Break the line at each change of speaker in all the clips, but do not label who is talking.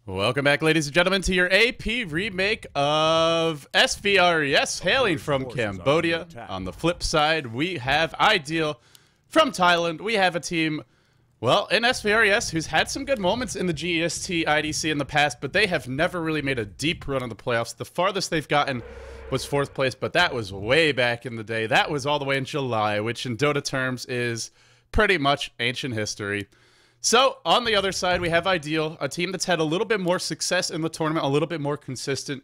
Welcome back, ladies and gentlemen, to your AP remake of SVR.es, hailing from Cambodia. On the flip side, we have iDeal from Thailand. We have a team, well, in SVR.es who's had some good moments in the GEST IDC in the past, but they have never really made a deep run in the playoffs. The farthest they've gotten was 4th place, but that was way back in the day. That was all the way in July, which in Dota terms is pretty much ancient history. So, on the other side, we have iDeal, a team that's had a little bit more success in the tournament, a little bit more consistent.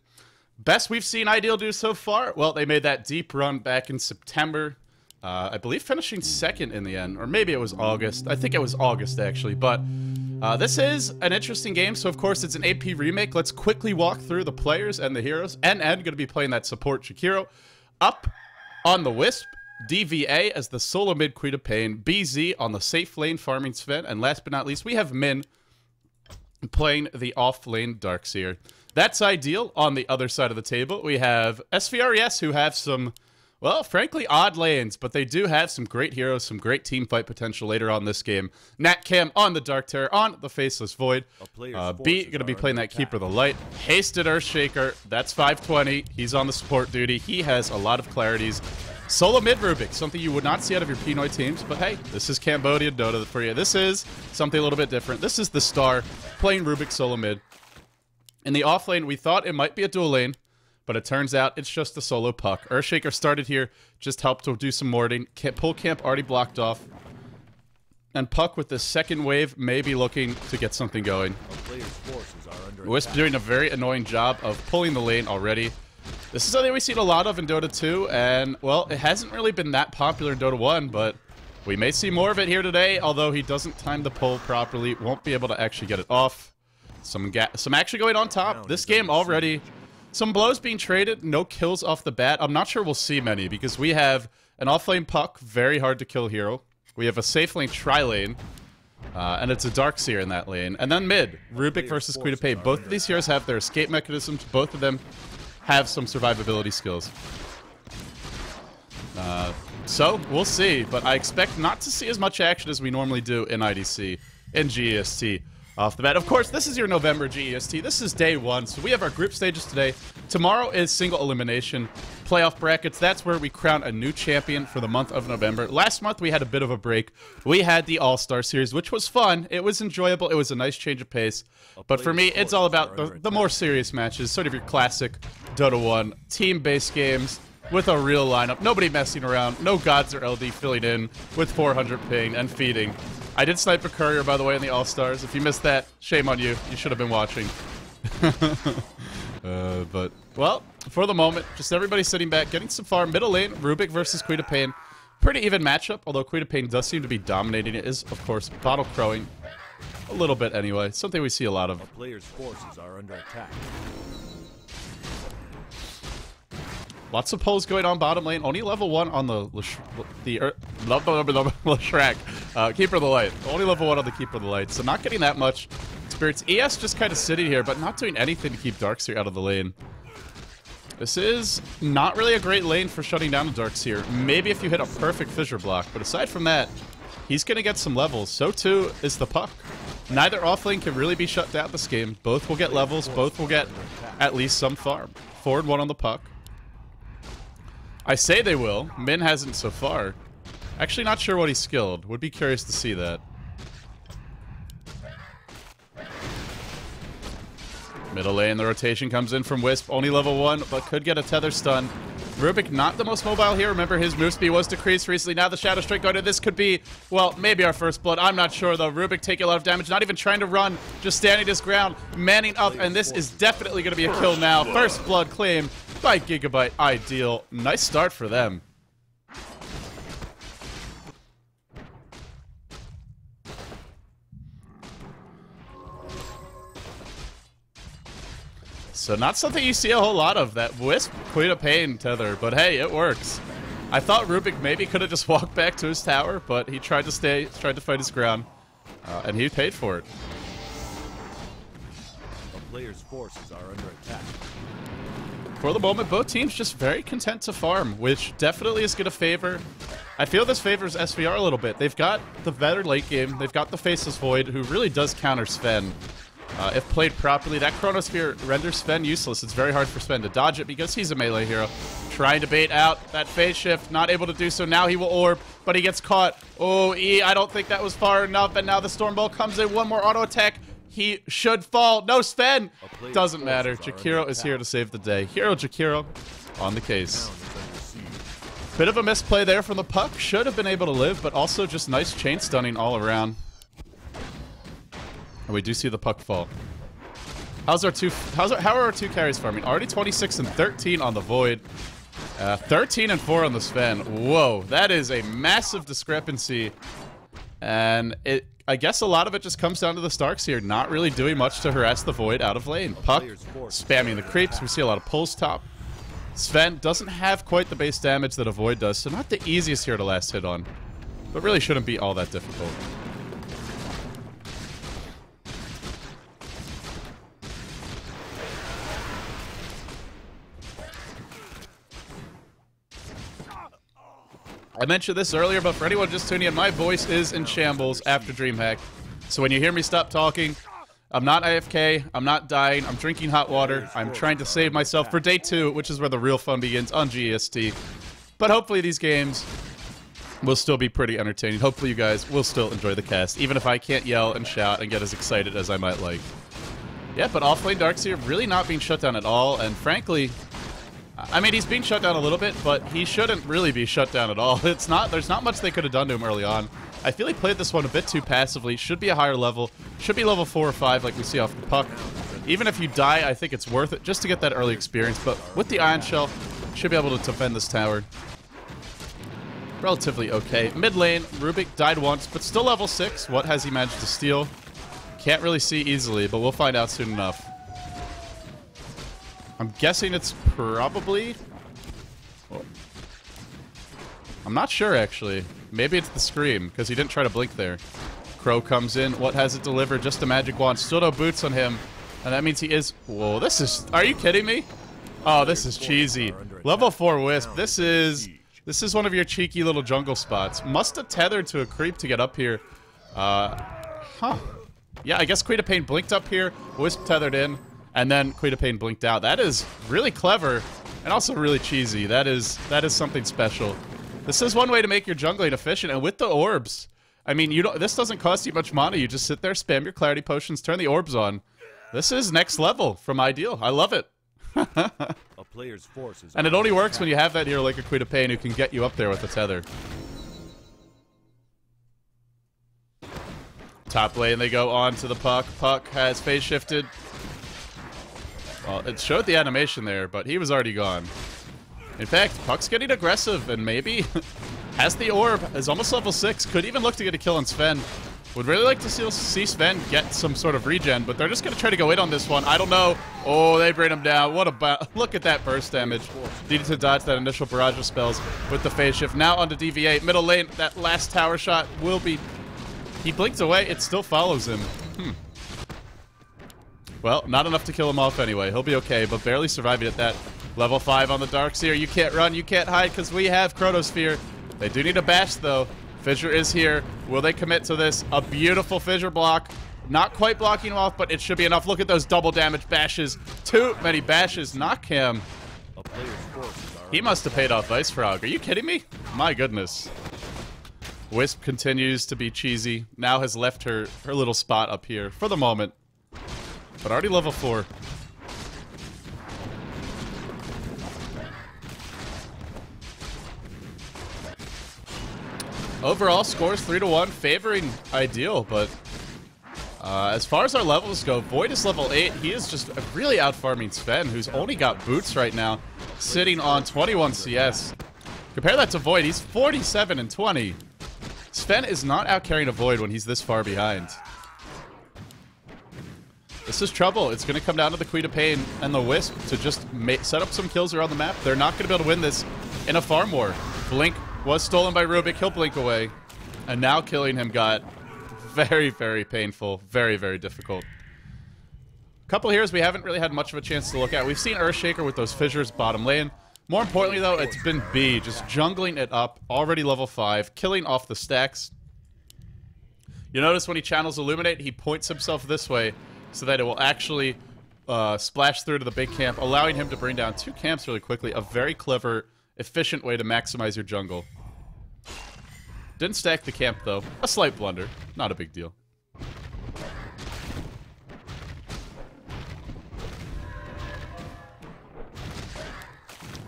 Best we've seen iDeal do so far, well, they made that deep run back in September. I believe finishing 2nd in the end, or maybe it was August. I think it was August, actually, but this is an interesting game, so of course it's an AP remake. Let's quickly walk through the players and the heroes. NN going to be playing that support Shakiro. Up on the Wisp, DVA as the solo mid Queen of Pain, BZ on the safe lane farming Sven, and last but not least, we have Min playing the off lane Darkseer. That's iDeal. On the other side of the table, we have SVR.es, who have some, well, frankly, odd lanes, but they do have some great heroes, some great team fight potential later on this game. NatCam on the Dark Terror, on the Faceless Void. B going to be playing that Keeper of the Light. Hasted Earthshaker, that's 520. He's on the support duty. He has a lot of clarities. Solo mid Rubik, something you would not see out of your Pinoy teams, but hey, this is Cambodian Dota for you. This is something a little bit different. This is the Star playing Rubik solo mid. In the off lane, we thought it might be a dual lane, but it turns out it's just a solo Puck. Earthshaker started here, just helped to do some warding. Pull camp already blocked off. And Puck with the second wave may be looking to get something going. Wisp doing a very annoying job of pulling the lane already. This is something we've seen a lot of in Dota 2, and, well, it hasn't really been that popular in Dota 1, but we may see more of it here today, although he doesn't time the pull properly, won't be able to actually get it off. Some action going on top. This game already, some blows being traded, no kills off the bat. I'm not sure we'll see many, because we have an off-lane Puck, very hard to kill hero. We have a safe lane tri-lane, and it's a Darkseer in that lane. And then mid, Rubik versus Queen of Pain. Both of these heroes have their escape mechanisms, both of them have some survivability skills. So, we'll see, but I expect not to see as much action as we normally do in IDC, in GEST off the bat. Of course, this is your November GEST. This is day 1, so we have our group stages today. Tomorrow is single elimination playoff brackets. That's where we crown a new champion for the month of November. Last month, we had a bit of a break. We had the All-Star Series, which was fun. It was enjoyable. It was a nice change of pace. But for me, it's all about the more serious matches, sort of your classic Dota 1 team-based games with a real lineup. Nobody messing around. No gods or LD filling in with 400 ping and feeding. I did snipe a courier, by the way, in the All-Stars. If you missed that, shame on you. You should have been watching. But, well, for the moment, just everybody sitting back, getting some farm. Middle lane, Rubik versus Queen of Pain. Pretty even matchup, although Queen of Pain does seem to be dominating. It is, of course, bottle crowing. A little bit, anyway. Something we see a lot of.
A player's forces are under attack.
Lots of pulls going on bottom lane. Only level 1 on the Shrek. Keeper of the Light. Only level 1 on the Keeper of the Light. So not getting that much experience. ES just kind of sitting here, but not doing anything to keep Darkseer out of the lane. This is not really a great lane for shutting down a Darkseer. Maybe if you hit a perfect fissure block, but aside from that, he's going to get some levels. So too is the Puck. Neither offlane can really be shut down this game. Both will get levels. Both will get at least some farm. 4 and 1 on the Puck. I say they will. Min hasn't so far. Actually not sure what he's skilled. Would be curious to see that. Middle lane, the rotation comes in from Wisp. Only level 1, but could get a tether stun. Rubik not the most mobile here. Remember, his move speed was decreased recently. Now the Shadow Strike going in. This could be, well, maybe our first blood. I'm not sure, though. Rubik taking a lot of damage. Not even trying to run. Just standing his ground. Manning up, and this is definitely going to be a kill now. First blood claimed by Gigabyte iDeal. Nice start for them. So not something you see a whole lot of, that Wisp Queen of Pain tether, but hey, it works. I thought Rubik maybe could have just walked back to his tower, but he tried to fight his ground, and he paid for it.
A player's forces are under attack.
For the moment, both teams just very content to farm, which definitely is going to favor. I feel this favors SVR a little bit. They've got the better late game. They've got the Faceless Void, who really does counter Sven. If played properly, that Chronosphere renders Sven useless. It's very hard for Sven to dodge it because he's a melee hero. Trying to bait out that phase shift, not able to do so. Now he will orb, but he gets caught. Oh, I don't think that was far enough, and now the Storm Ball comes in. One more auto attack. He should fall. No, Sven! Doesn't matter. Jakiro is here to save the day. Hero Jakiro on the case. Bit of a misplay there from the puck. Should have been able to live, but also just nice chain stunning all around. And we do see the puck fall. How are our two carries farming? Already 26 and 13 on the Void. 13 and 4 on the Sven. Whoa, that is a massive discrepancy. And I guess a lot of it just comes down to the Starks here, not really doing much to harass the Void out of lane. Puck spamming the creeps. We see a lot of pulls top. Sven doesn't have quite the base damage that a Void does, so not the easiest here to last hit on. But really shouldn't be all that difficult. I mentioned this earlier, but for anyone just tuning in, my voice is in shambles after DreamHack. So when you hear me stop talking, I'm not AFK, I'm not dying, I'm drinking hot water, I'm trying to save myself for day 2, which is where the real fun begins on GEST. But hopefully these games will still be pretty entertaining. Hopefully you guys will still enjoy the cast, even if I can't yell and shout and get as excited as I might like. Yeah, but offlane Darkseer really not being shut down at all, and frankly, I mean, he's being shut down a little bit, but he shouldn't really be shut down at all. There's not much they could have done to him early on. I feel he played this one a bit too passively. Should be a higher level. Should be level 4 or 5 like we see off the puck. Even if you die, I think it's worth it just to get that early experience. But with the Ion Shell, should be able to defend this tower relatively okay. Mid lane, Rubik died once, but still level 6. What has he managed to steal? Can't really see easily, but we'll find out soon enough. I'm guessing it's probably... Well, I'm not sure, actually. Maybe it's the Scream, because he didn't try to blink there. Crow comes in. What has it delivered? Just a magic wand. Still no boots on him. And that means he is... Whoa, this is... Are you kidding me? Oh, this is cheesy. Level 4 Wisp. This is one of your cheeky little jungle spots. Must have tethered to a creep to get up here. Huh. Yeah, I guess Queen of Pain blinked up here. Wisp tethered in. And then Queen of Pain blinked out. That is really clever and also really cheesy. That is something special. This is one way to make your jungling efficient, and with the orbs, I mean, this doesn't cost you much mana. You just sit there, spam your clarity potions, turn the orbs on. This is next level from iDeal. I love it.
A player's forces
and it only works when you have that hero like a Queen of Pain who can get you up there with a tether. Top lane, they go on to the puck. Puck has phase shifted. Well, it showed the animation there, but he was already gone. In fact, Puck's getting aggressive and maybe has the orb, is almost level 6, could even look to get a kill on Sven. Would really like to see Sven get some sort of regen, but they're just going to try to go in on this one. I don't know. Oh, they bring him down. What a look at that burst damage. Needed to dodge that initial barrage of spells with the phase shift. Now onto DV8. Middle lane, that last tower shot will be... He blinks away. It still follows him. Well, not enough to kill him off anyway. He'll be okay, but barely surviving at that. Level 5 on the Darkseer. You can't run, you can't hide, because we have Chronosphere. They do need a bash, though. Fissure is here. Will they commit to this? A beautiful Fissure block. Not quite blocking him off, but it should be enough. Look at those double damage bashes. Too many bashes. Knock him. He must have paid off Ice Frog. Are you kidding me? My goodness. Wisp continues to be cheesy. Now has left her little spot up here for the moment. But already level 4. Overall, scores 3-1, favoring iDeal, but as far as our levels go, Void is level 8. He is just really out-farming Sven, who's only got boots right now, sitting on 21 CS. Compare that to Void, he's 47 and 20. Sven is not out-carrying a Void when he's this far behind. This is trouble. It's going to come down to the Queen of Pain and the Wisp to just set up some kills around the map. They're not going to be able to win this in a farm war. Blink was stolen by Rubik. He'll blink away. And now killing him got very, very painful. Very, very difficult. A couple heroes we haven't really had much of a chance to look at. We've seen Earthshaker with those fissures bottom lane. More importantly, though, it's been B, just jungling it up. Already level 5, killing off the stacks. You notice when he channels Illuminate, he points himself this way. so that it will actually splash through to the big camp, allowing him to bring down 2 camps really quickly. A very clever, efficient way to maximize your jungle. Didn't stack the camp, though. A slight blunder. Not a big deal.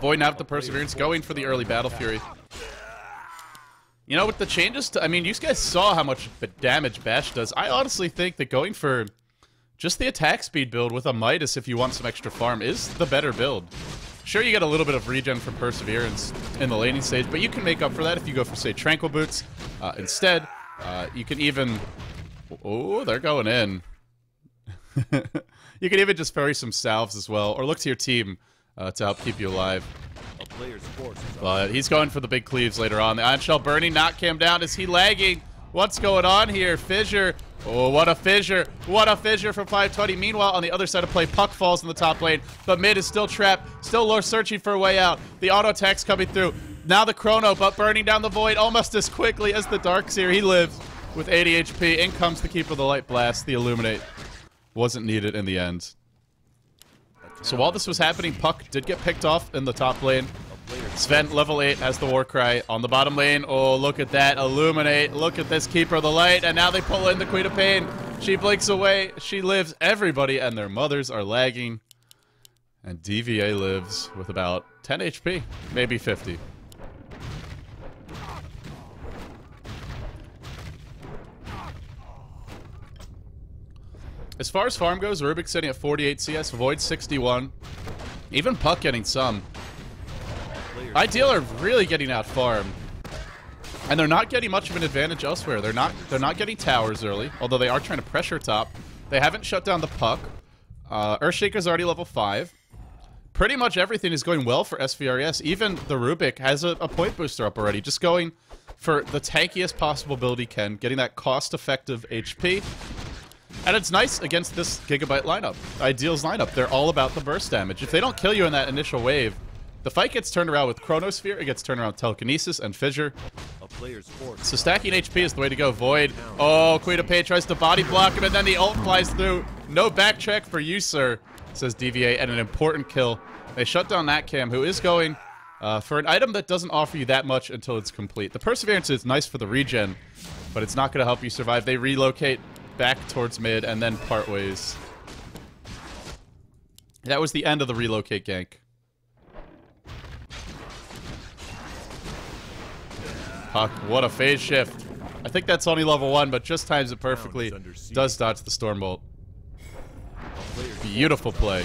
Void now with the Perseverance, going for the early Battle Fury. You know, with the changes to... I mean, you guys saw how much damage Bash does. I honestly think that going for just the attack speed build with a Midas if you want some extra farm is the better build. Sure, you get a little bit of regen from Perseverance in the laning stage, but you can make up for that if you go for, say, Tranquil Boots. Instead, you can even... Oh, they're going in. You can even just ferry some salves as well, or look to your team to help keep you alive. But he's going for the big cleaves later on. The Ion Shell burning, not Cam down. Is he lagging? What's going on here? Fissure. Oh, what a fissure. What a fissure from 520. Meanwhile, on the other side of play, Puck falls in the top lane, but mid is still trapped. Still searching for a way out. The auto attacks coming through. Now the Chrono, but burning down the Void almost as quickly as the Darkseer. He lives with 80 HP. In comes the Keeper of the Light Blast. The Illuminate wasn't needed in the end. So while this was happening, Puck did get picked off in the top lane. Sven, level 8, has the Warcry on the bottom lane. Oh, look at that. Illuminate. Look at this Keeper of the Light. And now they pull in the Queen of Pain. She blinks away. She lives. Everybody and their mothers are lagging. And DVA lives with about 10 HP. Maybe 50. As far as farm goes, Rubik sitting at 48 CS, Void 61. Even Puck getting some. iDeal are really getting out farmed. And they're not getting much of an advantage elsewhere. They're not getting towers early, although they are trying to pressure top. They haven't shut down the Puck. Earthshaker's already level 5. Pretty much everything is going well for SVR.es. Even the Rubik has a point booster up already. Just going for the tankiest possible build he can, getting that cost-effective HP. And it's nice against this Gigabyte lineup, iDeal's lineup. They're all about the burst damage. If they don't kill you in that initial wave, the fight gets turned around with Chronosphere, it gets turned around with Telekinesis and Fissure. So stacking HP is the way to go. Void. Oh, Queen of Pain tries to body block him, and then the ult flies through. No backtrack for you, sir, says DVA, and an important kill. They shut down that Cam, who is going for an item that doesn't offer you that much until it's complete. The Perseverance is nice for the regen, but it's not going to help you survive. They relocate back towards mid and then part ways. That was the end of the relocate gank. Puck, what a phase shift. I think that's only level 1, but just times it perfectly. Does dodge the Stormbolt. Beautiful play.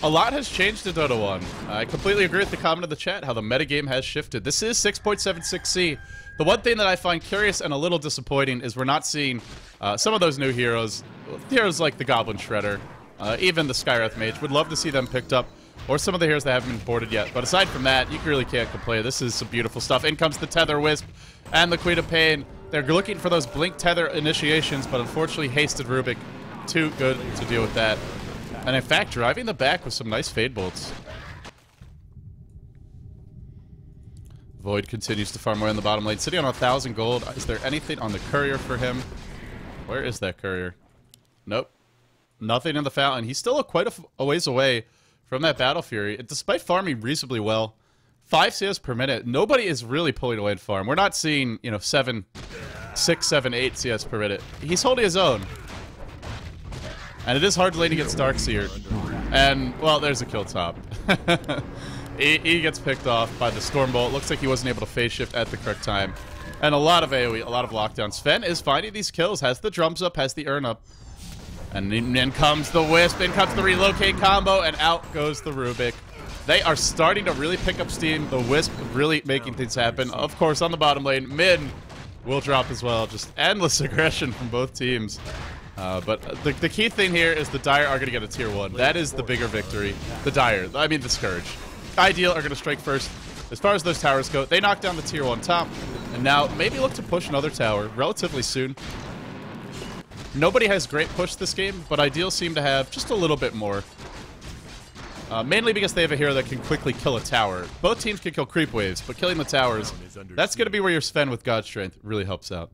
A lot has changed in Dota 1. I completely agree with the comment in the chat, how the metagame has shifted. This is 6.76C. The one thing that I find curious and a little disappointing is we're not seeing some of those new heroes. Heroes like the Goblin Shredder, even the Skywrath Mage. Would love to see them picked up, or some of the heroes that haven't been boarded yet. But aside from that, you really can't complain. This is some beautiful stuff. In comes the Tether Wisp and the Queen of Pain. They're looking for those Blink Tether initiations, but unfortunately Hasted Rubik too good to deal with that. And in fact, driving the back with some nice Fade Bolts. Void continues to farm away in the bottom lane, sitting on 1,000 gold. Is there anything on the courier for him? Where is that courier? Nope. Nothing in the fountain. He's still quite a ways away from that Battle Fury. Despite farming reasonably well, 5 CS per minute, nobody is really pulling away in farm. We're not seeing, you know, 6, 7, 8 CS per minute. He's holding his own. And it is hard lane against Darkseer. And, well, there's a kill top. He gets picked off by the Stormbolt. Looks like he wasn't able to phase shift at the correct time. And a lot of AoE, a lot of lockdowns. Sven is finding these kills, has the drums up, has the urn up. And in comes the Wisp, in comes the relocate combo, and out goes the Rubik. They are starting to really pick up steam. The Wisp really making things happen. Of course, on the bottom lane, mid will drop as well. Just endless aggression from both teams. But the key thing here is the Dire are going to get a tier 1. That is the bigger victory. The Dire, I mean the Scourge. iDeal are going to strike first. As far as those towers go, they knock down the tier 1 top. And now maybe look to push another tower relatively soon. Nobody has great push this game, but iDeal seem to have just a little bit more. Mainly because they have a hero that can quickly kill a tower. Both teams can kill creep waves, but killing the towers, that's going to be where your Sven with God Strength really helps out.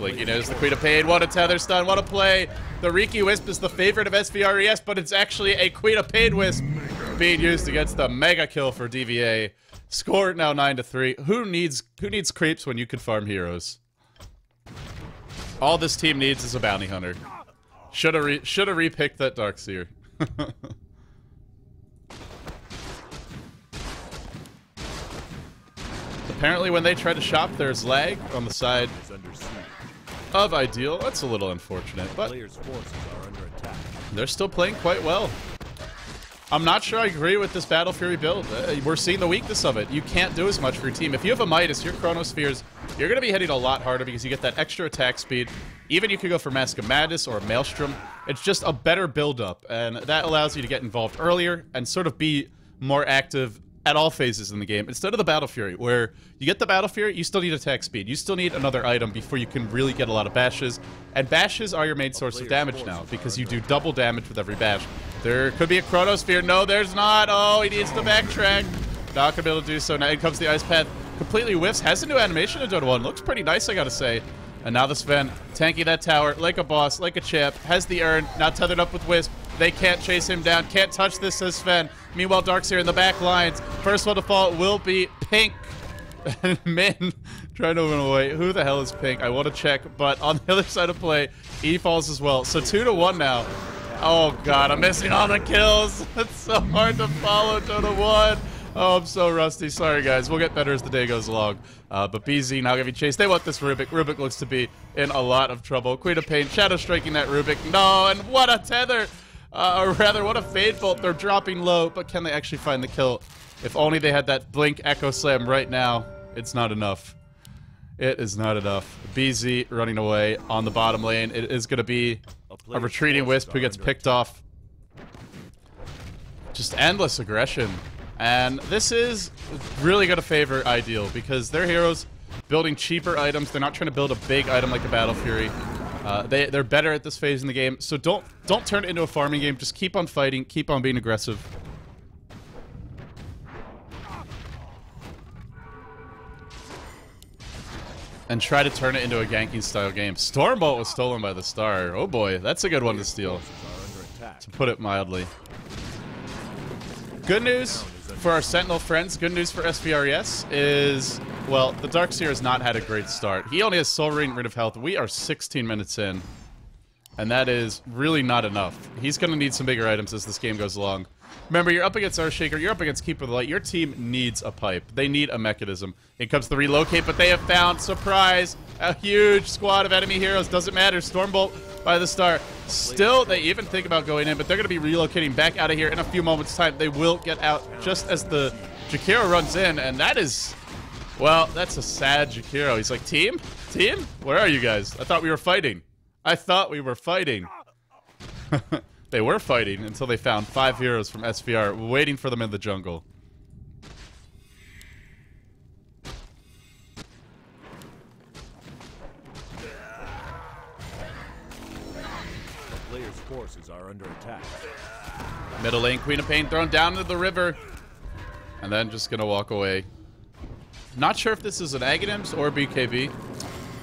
Blinking is the Queen of Pain. What a tether stun. What a play. The Riki Wisp is the favorite of SVR.es, but it's actually a Queen of Pain Wisp being used against the mega kill for DVA. Score now 9-3. Who needs creeps when you can farm heroes? All this team needs is a bounty hunter. Should have repicked that Darkseer. Apparently when they try to shop, there's lag on the side of iDeal. That's a little unfortunate, but they're still playing quite well. I'm not sure I agree with this Battle Fury build. We're seeing the weakness of it. You can't do as much for your team. If you have a Midas, your Chronospheres, you're going to be hitting a lot harder because you get that extra attack speed. Even you could go for Mask of Madness or Maelstrom. It's just a better build-up, and that allows you to get involved earlier and sort of be more active at all phases in the game, instead of the Battle Fury, where you get the Battle Fury, you still need attack speed. You still need another item before you can really get a lot of bashes. And bashes are your main source of damage now, because you do double damage with every bash. There could be a Chronosphere. No, there's not. Oh, he needs to backtrack. Not gonna be able to do so. Now in comes the Ice Path. Completely whiffs. Has a new animation in Dota 1. Looks pretty nice, I gotta say. And now the Sven, tanking that tower like a boss, like a champ. Has the urn, now tethered up with Wisp. They can't chase him down. Can't touch this, says Sven. Meanwhile, Darkseer in the back lines. First one to fall will be Pink. And Min trying to run away. Who the hell is Pink? I want to check. But on the other side of play, E falls as well. So 2-1 now. Oh, God. I'm missing all the kills. It's so hard to follow Dota 1. Oh, I'm so rusty. Sorry, guys. We'll get better as the day goes along. But BZ now getting chased. They want this Rubik. Rubik looks to be in a lot of trouble. Queen of Pain, Shadow striking that Rubik. No, and what a tether. Or rather, what a Fade Bolt. They're dropping low, but can they actually find the kill? If only they had that Blink Echo Slam right now. It's not enough. It is not enough. BZ running away on the bottom lane. It is going to be a retreating Wisp who gets picked off. Just endless aggression. And this is really going to favor iDeal because their heroes building cheaper items. They're not trying to build a big item like a Battle Fury. They're better at this phase in the game, so don't turn it into a farming game. Just keep on fighting, keep on being aggressive. And try to turn it into a ganking style game. Stormbolt was stolen by the Star. Oh boy, that's a good one to steal, to put it mildly. Good news for our Sentinel friends, good news for SVR.es is, well, the Darkseer has not had a great start. He only has Soul Ring, Rid of Health. We are 16 minutes in, and that is really not enough. He's going to need some bigger items as this game goes along. Remember, you're up against Earthshaker, you're up against Keeper of the Light. Your team needs a pipe. They need a mechanism. In comes the relocate, but they have found, surprise, a huge squad of enemy heroes. Doesn't matter. Stormbolt by the Star. Still, they even think about going in, but they're going to be relocating back out of here in a few moments' time. They will get out just as the Jakiro runs in, and that is, well, that's a sad Jakiro. He's like, team? Team? Where are you guys? I thought we were fighting. I thought we were fighting. They were fighting until they found 5 heroes from SVR waiting for them in the jungle.
Players' forces are under attack.
Middle lane, Queen of Pain thrown down into the river. And then just gonna walk away. Not sure if this is an Aghanims or BKB.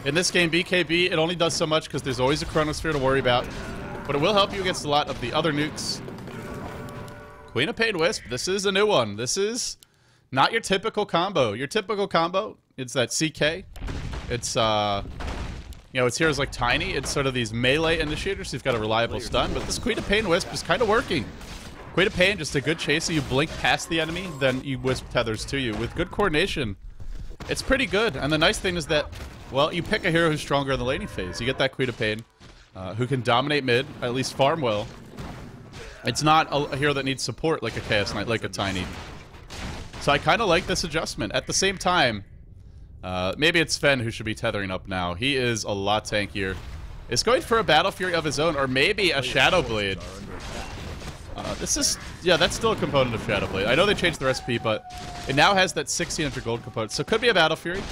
In this game, BKB, it only does so much because there's always a Chronosphere to worry about. But it will help you against a lot of the other nukes. Queen of Pain Wisp, this is a new one. This is not your typical combo. Your typical combo, it's that CK. It's, you know, it's heroes like Tiny. It's sort of these melee initiators who've got a reliable stun. But this Queen of Pain Wisp is kind of working. Queen of Pain, just a good chaser. You blink past the enemy, then you Wisp tethers to you. With good coordination, it's pretty good. And the nice thing is that, well, you pick a hero who's stronger in the laning phase. You get that Queen of Pain. Who can dominate mid, at least farm well. It's not a hero that needs support like a Chaos Knight, like a Tiny. So I kind of like this adjustment. At the same time, maybe it's Sven who should be tethering up now. He is a lot tankier. Is going for a Battle Fury of his own, or maybe a Shadow Blade. This is, yeah, that's still a component of Shadow Blade. I know they changed the recipe, but it now has that 1600 gold component. So it could be a Battle Fury.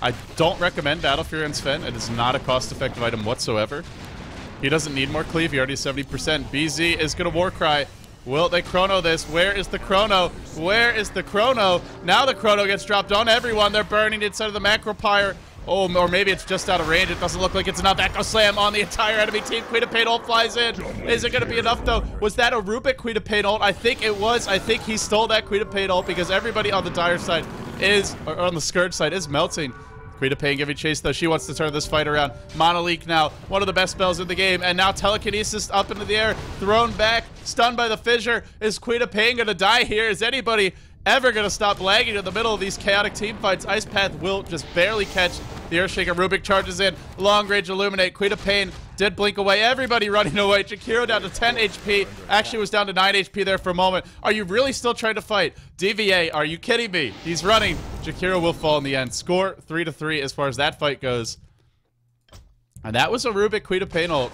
I don't recommend Battle Fury on Sven. It is not a cost-effective item whatsoever. He doesn't need more cleave. He already has 70%. BZ is going to Warcry. Will they chrono this? Where is the chrono? Where is the chrono? Now the chrono gets dropped on everyone. They're burning inside of the Macropyre. Oh, or maybe it's just out of range. It doesn't look like it's enough. Echo Slam on the entire enemy team. Queen of Pain ult flies in. Is it going to be enough, though? Was that a Rubik Queen of Pain ult? I think it was. I think he stole that Queen of Pain ult because everybody on the Dire side is, or on the Scourge side, is melting. Queen of Pain giving chase, though. She wants to turn this fight around. Monolink now, one of the best spells in the game. And now Telekinesis up into the air, thrown back, stunned by the fissure. Is Queen of Pain going to die here? Is anybody ever going to stop lagging in the middle of these chaotic team fights? Ice Path will just barely catch the Earthshaker. Rubik charges in. Long range Illuminate. Queen of Pain did blink away. Everybody running away. Jakiro down to 10 HP. Actually was down to 9 HP there for a moment. Are you really still trying to fight? DVA, are you kidding me? He's running. Jakiro will fall in the end. Score 3-3 as far as that fight goes. And that was a Rubik Queen of Pain ult,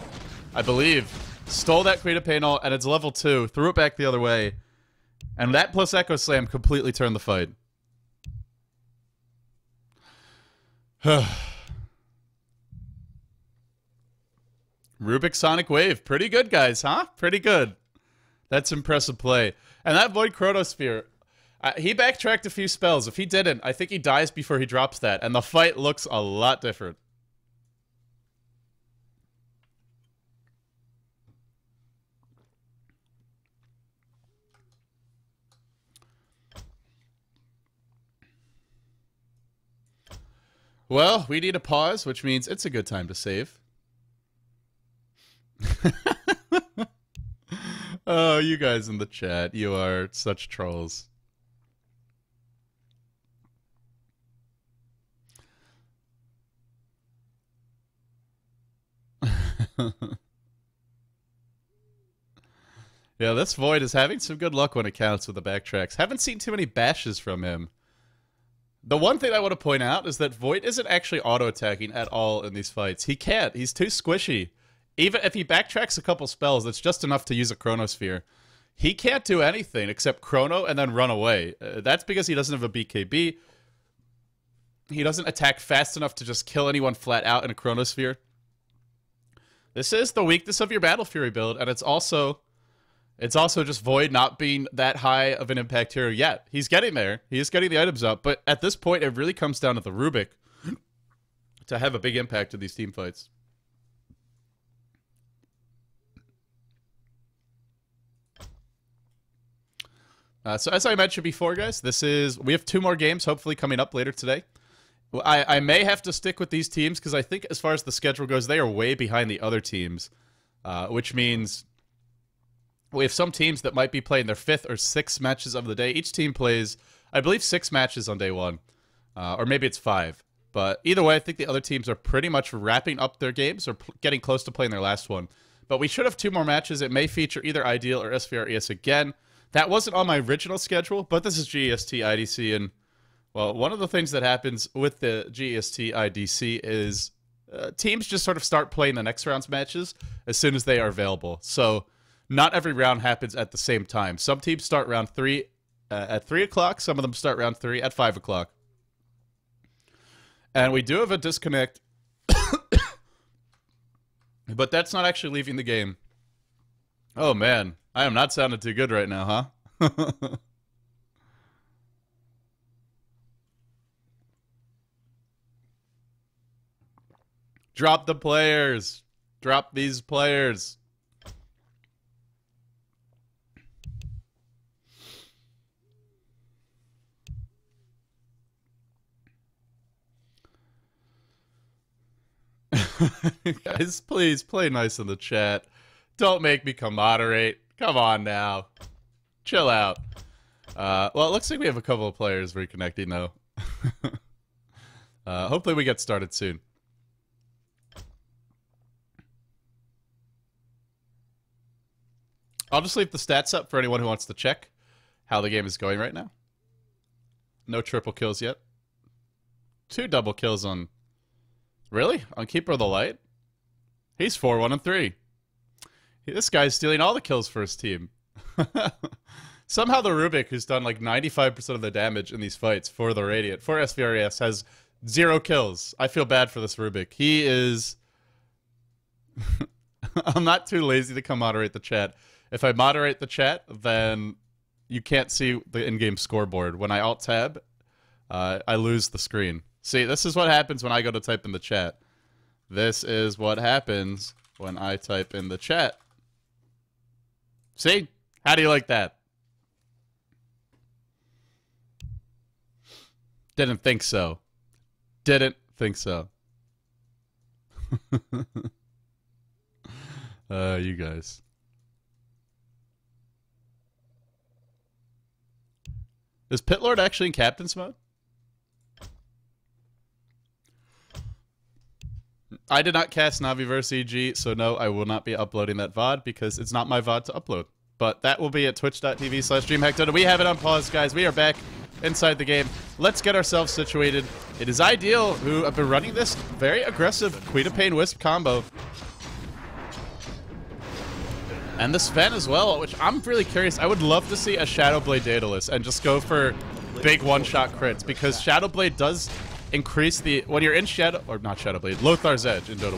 I believe. Stole that Queen of Pain ult, and it's level 2. Threw it back the other way. And that plus Echo Slam completely turned the fight. Rubik Sonic Wave. Pretty good, guys, huh? Pretty good. That's impressive play. And that Void Chronosphere, he backtracked a few spells. If he didn't, I think he dies before he drops that. And the fight looks a lot different. Well, we need a pause, which means it's a good time to save. Oh, you guys in the chat, you are such trolls. Yeah, this Void is having some good luck when it counts with the backtracks. Haven't seen too many bashes from him. The one thing I want to point out is that Void isn't actually auto-attacking at all in these fights. He can't. He's too squishy. Even if he backtracks a couple spells, that's just enough to use a Chronosphere. He can't do anything except Chrono and then run away. That's because he doesn't have a BKB. He doesn't attack fast enough to just kill anyone flat out in a Chronosphere. This is the weakness of your Battle Fury build, and it's also just Void not being that high of an impact hero yet. He's getting there. He is getting the items up, but at this point, it really comes down to the Rubik to have a big impact in these team fights. So as I mentioned before, guys, we have 2 more games hopefully coming up later today. I may have to stick with these teams because I think as far as the schedule goes, they are way behind the other teams, which means we have some teams that might be playing their 5th or 6th matches of the day. Each team plays, I believe, 6 matches on day 1, or maybe it's 5. But either way, I think the other teams are pretty much wrapping up their games or getting close to playing their last one. But we should have 2 more matches. It may feature either iDeal or SVR.es again. That wasn't on my original schedule, but this is GEST IDC, and, well, one of the things that happens with the GEST IDC is teams just sort of start playing the next round's matches as soon as they are available. So not every round happens at the same time. Some teams start round 3 at 3 o'clock. Some of them start round 3 at 5 o'clock. And we do have a disconnect, but that's not actually leaving the game. Oh, man. I am not sounding too good right now, huh? Drop the players. Drop these players. Guys, please play nice in the chat. Don't make me come moderate. Come on now. Chill out. Well, it looks like we have a couple of players reconnecting, though. Hopefully we get started soon. I'll just leave the stats up for anyone who wants to check how the game is going right now. No triple kills yet. 2 double kills on... Really? On Keeper of the Light? He's 4-1-3. This guy's stealing all the kills for his team. Somehow the Rubik, who's done like 95% of the damage in these fights for the Radiant, for SVR.es, has 0 kills. I feel bad for this Rubik. He is... I'm not too lazy to come moderate the chat. If I moderate the chat, then you can't see the in-game scoreboard. When I Alt-Tab, I lose the screen. See, this is what happens when I go to type in the chat. This is what happens when I type in the chat. See? How do you like that? Didn't think so. Didn't think so. You guys. Is Pitlord actually in captain's mode? I did not cast Navi vs. EG, so no, I will not be uploading that VOD because it's not my VOD to upload. But that will be at twitch.tv/DreamHackDota. We have it on pause, guys. We are back inside the game. Let's get ourselves situated. It is iDeal who have been running this very aggressive Queen of Pain Wisp combo. And the Sven as well, which I'm really curious. I would love to see a Shadowblade Daedalus and just go for big one-shot crits, because Shadowblade does increase the... When you're in Lothar's Edge in Dota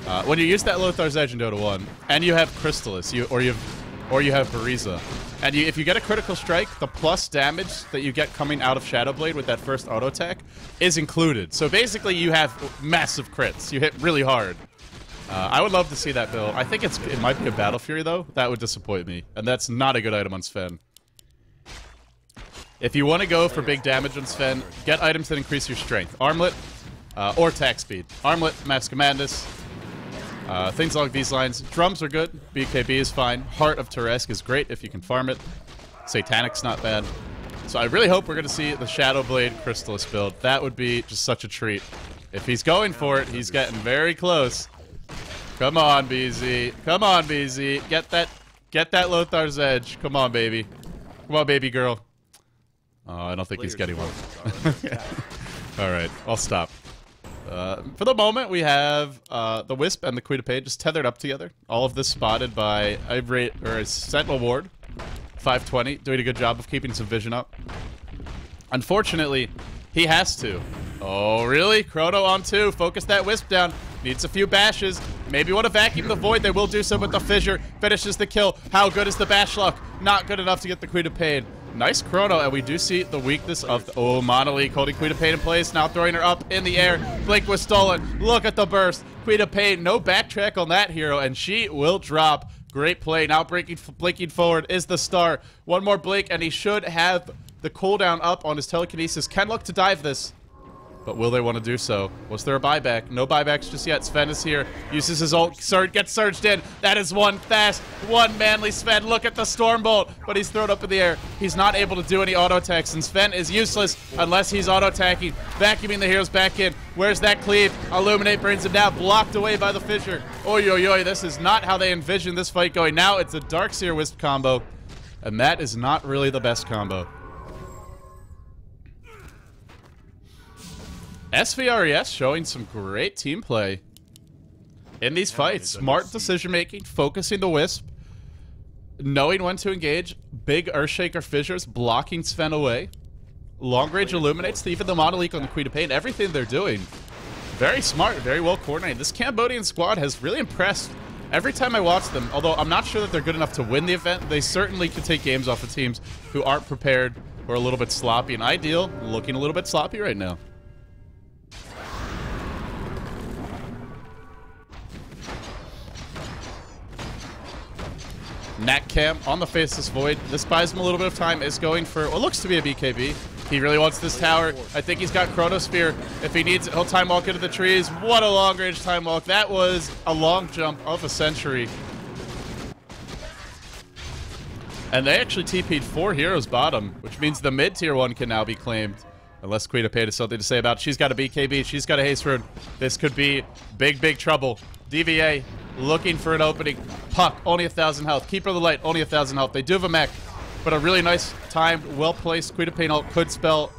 1. When you use that Lothar's Edge in Dota 1, and you have Crystallis, or you have Bariza, and if you get a critical strike, the plus damage that you get coming out of Shadowblade with that first auto attack is included. So basically you have massive crits. You hit really hard. I would love to see that build. I think it might be a Battle Fury, though. That would disappoint me. And that's not a good item on Sven. If you want to go for big damage on Sven, get items that increase your strength. Armlet or attack speed. Armlet, Mask of Madness, things along these lines. Drums are good. BKB is fine. Heart of Teresk is great if you can farm it. Satanic's not bad. So I really hope we're going to see the Shadowblade Crystallis build. That would be just such a treat. If he's going for it, he's getting very close. Come on, BZ. Come on, BZ. Get that Lothar's Edge. Come on, baby. Come on, baby girl. Oh, I don't think he's getting one. Alright, I'll stop. For the moment, we have the Wisp and the Queen of Pain just tethered up together. All of this spotted by a Sentinel Ward. 520, doing a good job of keeping some vision up. Unfortunately, he has to. Oh, really? Chrono on 2. Focus that Wisp down. Needs a few bashes. Maybe want to vacuum the Void. They will do so with the Fissure. Finishes the kill. How good is the bash luck? Not good enough to get the Queen of Pain. Nice Chrono, and we do see the weakness of the... Oh, Monolith holding Queen of Pain in place. Now throwing her up in the air. Blink was stolen. Look at the burst. Queen of Pain, no backtrack on that hero, and she will drop. Great play. Now blinking forward is the star. One more blink, and he should have the cooldown up on his telekinesis. Can look to dive this. But will they want to do so? Was there a buyback? No buybacks just yet. Sven is here. Uses his ult. Gets surged in. That is one fast, one manly Sven. Look at the Stormbolt. But he's thrown up in the air. He's not able to do any auto attacks. And Sven is useless unless he's auto attacking. Vacuuming the heroes back in. Where's that cleave? Illuminate brings him down. Blocked away by the Fissure. Oy, oy, oy. This is not how they envisioned this fight going. Now it's a Darkseer Wisp combo. And that is not really the best combo. SVR.es showing some great team play in these fights. Smart decision-making, focusing the Wisp, knowing when to engage, big Earthshaker Fissures, blocking Sven away, long-range Illuminates, even the Monolith on the Queen of Pain, everything they're doing. Very smart, very well coordinated. This Cambodian squad has really impressed every time I watch them, although I'm not sure that they're good enough to win the event. They certainly could take games off of teams who aren't prepared or a little bit sloppy, and iDeal looking a little bit sloppy right now. Nat Cam on the Faceless Void. This buys him a little bit of time. Is going for what looks to be a BKB. He really wants this tower. I think he's got Chronosphere. If he needs it, he'll time walk into the trees. What a long range time walk. That was a long jump of a century. And they actually TP'd 4 heroes bottom, which means the mid-tier one can now be claimed. Unless Queen of Pain has something to say about it. She's got a BKB. She's got a Haste Rune. This could be big, big trouble. DVA looking for an opening. Puck, only 1,000 health. Keeper of the Light, only 1,000 health. They do have a mech, but a really nice timed, well-placed Queen of Pain ult could spell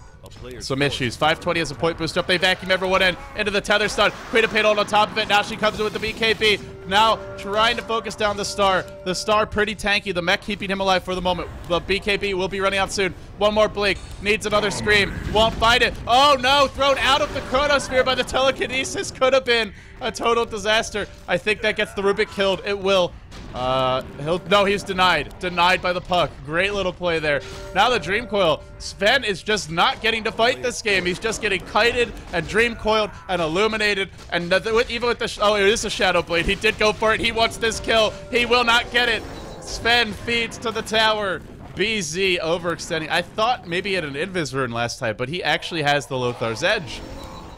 some issues. 520 has a point boost up. They vacuum everyone in into the tether stun. Queen of Pain ult on top of it. Now she comes in with the BKB. Now trying to focus down the star. The star pretty tanky. The mech keeping him alive for the moment. The BKB will be running out soon. One more blink. Needs another scream. Won't find it. Oh no! Thrown out of the Chronosphere by the telekinesis. Could have been a total disaster. I think that gets the Rubik killed. It will. No, he's denied. Denied by the puck. Great little play there. Now the Dream Coil. Sven is just not getting to fight this game. He's just getting kited and Dream Coiled and illuminated. And even with the... Oh, it is a Shadow Blade. He did go for it. He wants this kill. He will not get it. Sven feeds to the tower. BZ overextending. I thought maybe he had an Invis rune last time, but he actually has the Lothar's Edge.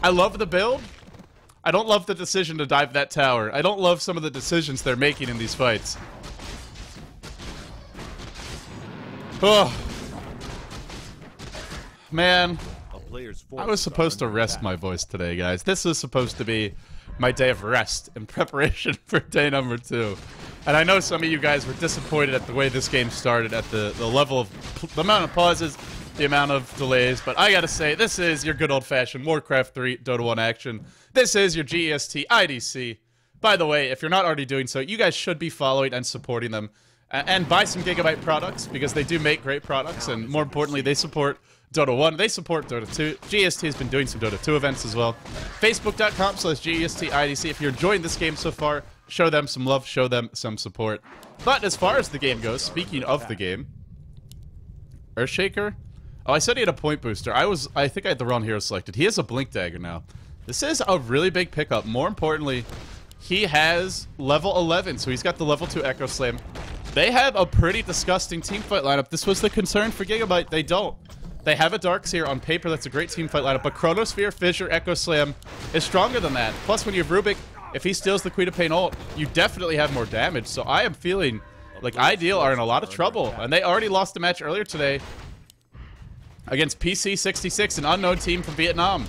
I love the build. I don't love the decision to dive that tower. I don't love some of the decisions they're making in these fights. Oh. Man. I was supposed to rest my voice today, guys. This was supposed to be my day of rest in preparation for day number 2. And I know some of you guys were disappointed at the way this game started, at the level of the amount of pauses, the amount of delays, but I gotta say, this is your good old-fashioned Warcraft 3 Dota 1 action. This is your GEST IDC. By the way, if you're not already doing so, you guys should be following and supporting them. And buy some Gigabyte products, because they do make great products, and more importantly, they support Dota 1, they support Dota 2. GEST has been doing some Dota 2 events as well. Facebook.com/GEST IDC. If you're enjoying this game so far, show them some love, show them some support. But as far as the game goes, speaking of the game, Earthshaker? Oh, I said he had a point booster. I think I had the wrong hero selected. He has a Blink Dagger now. This is a really big pickup. More importantly, he has level 11, so he's got the level 2 Echo Slam. They have a pretty disgusting teamfight lineup. This was the concern for Gigabyte. They don't. They have a Darkseer on paper. That's a great teamfight lineup, but Chronosphere, Fissure, Echo Slam is stronger than that. Plus, when you have Rubik, if he steals the Queen of Pain ult, you definitely have more damage. So I am feeling like iDeal are in a lot of trouble, and they already lost a match earlier today against PC66, an unknown team from Vietnam.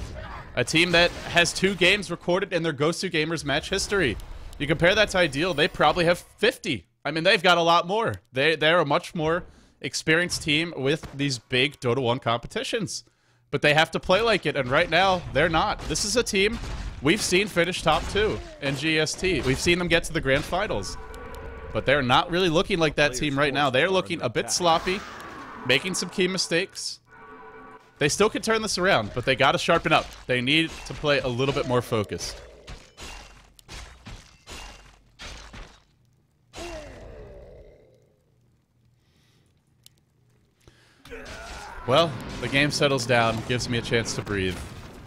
A team that has 2 games recorded in their Gosu Gamers match history. You compare that to iDeal, they probably have 50. I mean, they've got a lot more. They're a much more experienced team with these big Dota 1 competitions. But they have to play like it, and right now, they're not. This is a team we've seen finish top 2 in GST. We've seen them get to the grand finals. But they're not really looking like that team right now. They're looking a bit sloppy, making some key mistakes. They still can turn this around, but they got to sharpen up. They need to play a little bit more focused. Well, the game settles down, gives me a chance to breathe.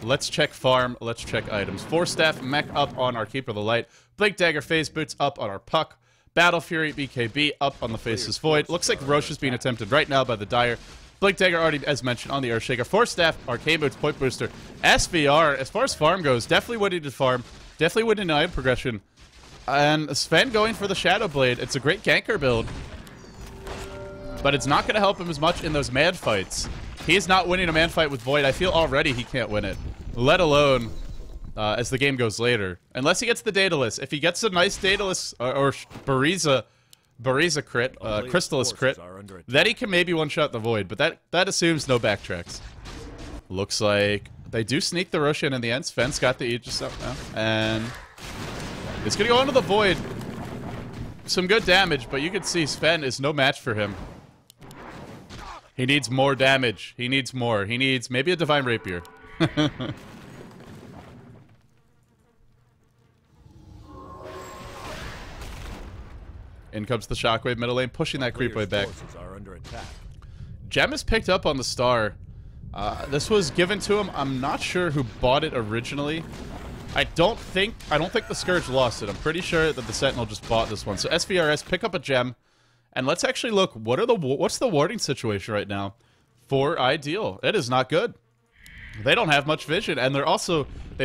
Let's check farm, let's check items. Force Staff, Mech up on our Keeper of the Light. Blink Dagger, Phase Boots up on our Puck. Battle Fury, BKB up on the Faceless Void. Looks like Roche is being attempted right now by the Dire. Blink Dagger already, as mentioned, on the Earthshaker. Force Staff, Arcane Boots, Point Booster. SVR, as far as farm goes, definitely winning to farm. Definitely winning item progression. And Sven going for the Shadow Blade. It's a great ganker build. But it's not going to help him as much in those mad fights. He's not winning a man fight with Void. I feel already he can't win it. Let alone as the game goes later. Unless he gets the Daedalus. If he gets a nice Daedalus or Bariza crit, Crystallis crit, then he can maybe one-shot the Void. But that assumes no backtracks. Looks like they do sneak the Roshan in the end. Sven's got the Aegis up now. And it's going to go into the Void. Some good damage, but you can see Sven is no match for him. He needs more damage. He needs more. He needs maybe a Divine Rapier. In comes the Shockwave middle lane, pushing that creep wave back. Gem is picked up on the star. This was given to him. I'm not sure who bought it originally. I don't think the Scourge lost it. I'm pretty sure that the Sentinel just bought this one. So SVR.es, pick up a gem. And let's actually look, what's the warding situation right now for iDeal? It is not good. They don't have much vision, and they've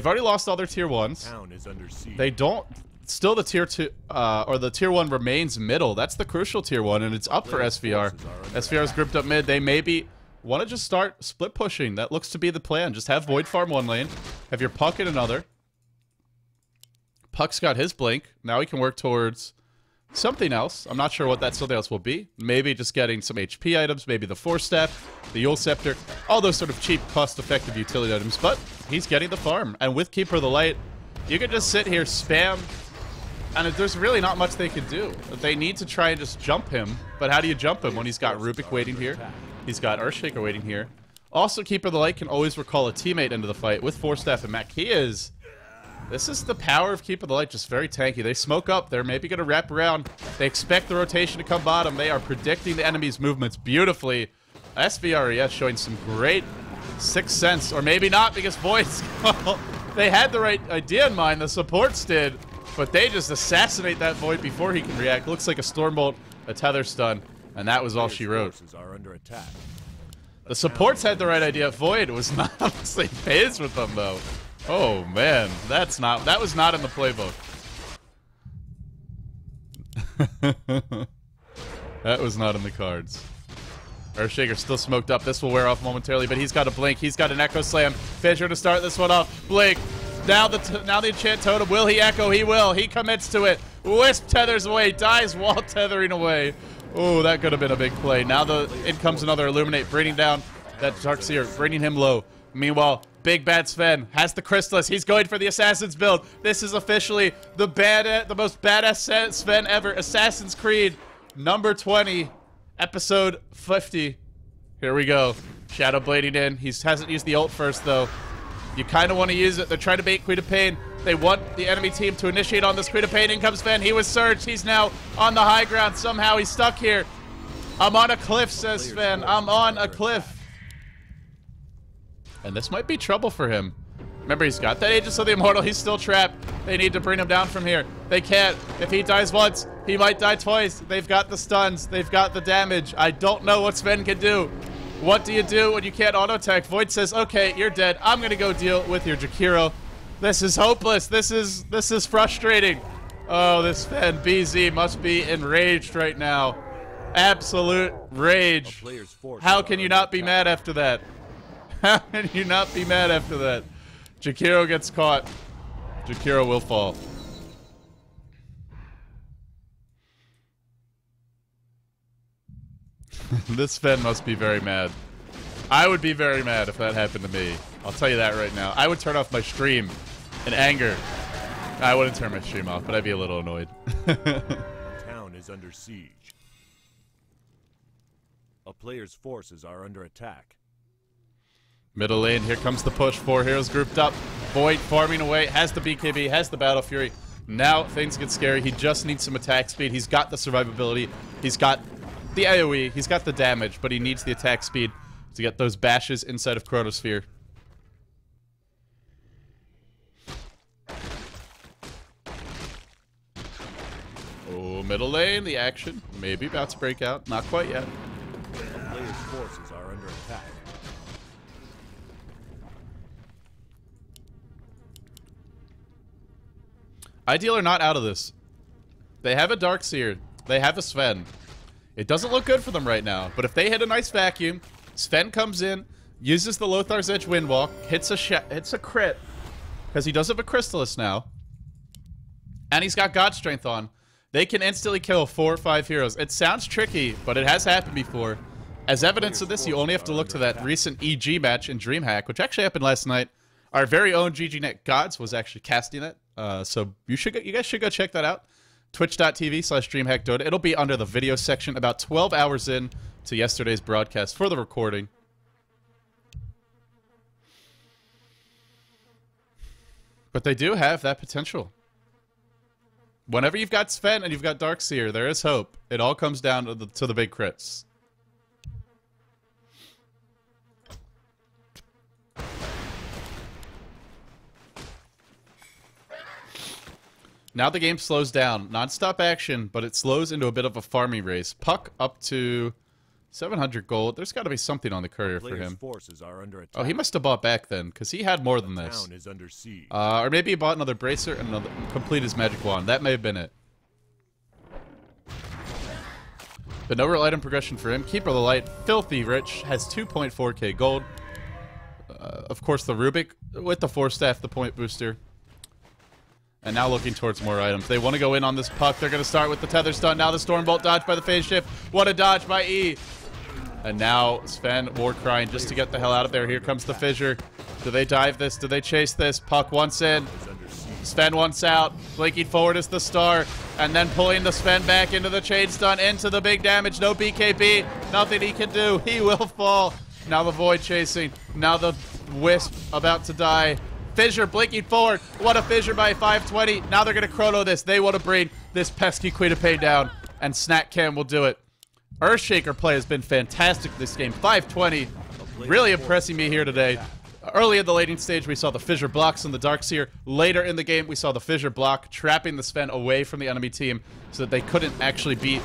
already lost all their tier 1s.
Town is under siege.
They don't, still the tier 2, or the tier 1 remains middle. That's the crucial tier 1, and it's up for SVR. SVR's gripped up mid. They maybe want to just start split pushing. That looks to be the plan. Just have Void farm one lane, have your Puck in another. Puck's got his Blink. Now he can work towards something else. I'm not sure what that something else will be. Maybe just getting some HP items, maybe the Force Staff, the Yule Scepter, all those sort of cheap, cost-effective utility items, but he's getting the farm. And with Keeper of the Light, you can just sit here, spam, and there's really not much they can do. They need to try and just jump him, but how do you jump him when he's got Rubik waiting here? He's got Earthshaker waiting here. Also, Keeper of the Light can always recall a teammate into the fight with Force Staff and Mech. He is This is the power of keeping the light, just very tanky. They smoke up. They're maybe going to wrap around. They expect the rotation to come bottom. They are predicting the enemy's movements beautifully. SVR.es showing some great sixth sense, or maybe not, because Void's, well, they had the right idea in mind. The supports did, but they just assassinate that Void before he can react. Looks like a Stormbolt, a Tether Stun, and that was all she wrote. The supports had the right idea. Void was not on the same page with them, though. Oh, man. That was not in the playbook. That was not in the cards. Earthshaker still smoked up. This will wear off momentarily, but he's got a blink. He's got an Echo Slam. Fissure to start this one off. Blink. Now the enchant totem. Will he echo? He will. He commits to it. Wisp tethers away. Dies while tethering away. Oh, that could have been a big play. Now in comes another Illuminate, bringing down that Darkseer, bringing him low. Meanwhile, Big Bad Sven has the Chrysalis. He's going for the Assassin's build. This is officially the most badass Sven ever. Assassin's Creed number 20, episode 50. Here we go. Shadow blading in. He hasn't used the ult first, though. You kind of want to use it. They're trying to bait Queen of Pain. They want the enemy team to initiate on this Queen of Pain. In comes Sven. He was surged. He's now on the high ground. Somehow he's stuck here. I'm on a cliff, says Sven. I'm on a cliff. And this might be trouble for him. Remember, he's got that Aegis of the Immortal. He's still trapped. They need to bring him down from here. They can't. If he dies once, he might die twice. They've got the stuns. They've got the damage. I don't know what Sven can do. What do you do when you can't auto-attack? Void says, okay, you're dead. I'm going to go deal with your Jakiro. This is hopeless. This is frustrating. Oh, this Sven BZ must be enraged right now. Absolute rage. How can you not be mad after that? How can you not be mad after that? Jakiro gets caught. Jakiro will fall. This Sven must be very mad. I would be very mad if that happened to me. I'll tell you that right now. I would turn off my stream in anger. I wouldn't turn my stream off, but I'd be a little annoyed.
The town is under siege. A player's forces are under attack.
Middle lane, here comes the push. 4 heroes grouped up. Void farming away, has the BKB, has the Battle Fury. Now things get scary. He just needs some attack speed. He's got the survivability. He's got the AoE. He's got the damage, but he needs the attack speed to get those bashes inside of Chronosphere. Oh, middle lane, the action. Maybe about to break out. Not quite yet.
The player's forces are under attack.
iDeal are not out of this. They have a Darkseer. They have a Sven. It doesn't look good for them right now, but if they hit a nice vacuum, Sven comes in, uses the Lothar's Edge Windwalk, hits a crit, because he does have a Chrysalis now, and he's got God Strength on. They can instantly kill 4 or 5 heroes. It sounds tricky, but it has happened before. As evidence of this, you only have to look to that recent EG match in DreamHack, which actually happened last night. Our very own GGNet Gods was actually casting it, so you guys should go check that out. Twitch.tv/DreamHackDota. It'll be under the video section about 12 hours in to yesterday's broadcast for the recording. But they do have that potential. Whenever you've got Sven and you've got Darkseer, there is hope. It all comes down to the big crits. Now the game slows down. Non-stop action, but it slows into a bit of a farming race. Puck up to 700 gold. There's got to be something on the courier for him.
Forces are under attack.
Oh, he must have bought back then, because he had more than this.
Town is under siege.
Or maybe he bought another Bracer and complete his magic wand. That may have been it. But no real item progression for him. Keeper of the Light, filthy rich, has 2.4k gold. Of course, the Rubik with the Force Staff, the point booster. And now looking towards more items. They want to go in on this Puck. They're going to start with the Tether Stun. Now the Stormbolt dodge by the Phase Shift. What a dodge by E. And now Sven war crying just to get the hell out of there. Here comes the Fissure. Do they dive this? Do they chase this? Puck once in. Sven once out. Blinking forward is the star. And then pulling the Sven back into the Chain Stun, into the big damage. No BKB. Nothing he can do. He will fall. Now the Void chasing. Now the Wisp about to die. Fissure blinking forward. What a fissure by 520. Now they're going to chrono this. They want to bring this pesky Queen of Pain down, and Snack Cam will do it. Earthshaker play has been fantastic this game. 520, really impressing me here today. Early in the laning stage, we saw the fissure blocks on the Darkseer. Later in the game, we saw the fissure block trapping the Sven away from the enemy team so that they couldn't actually beat,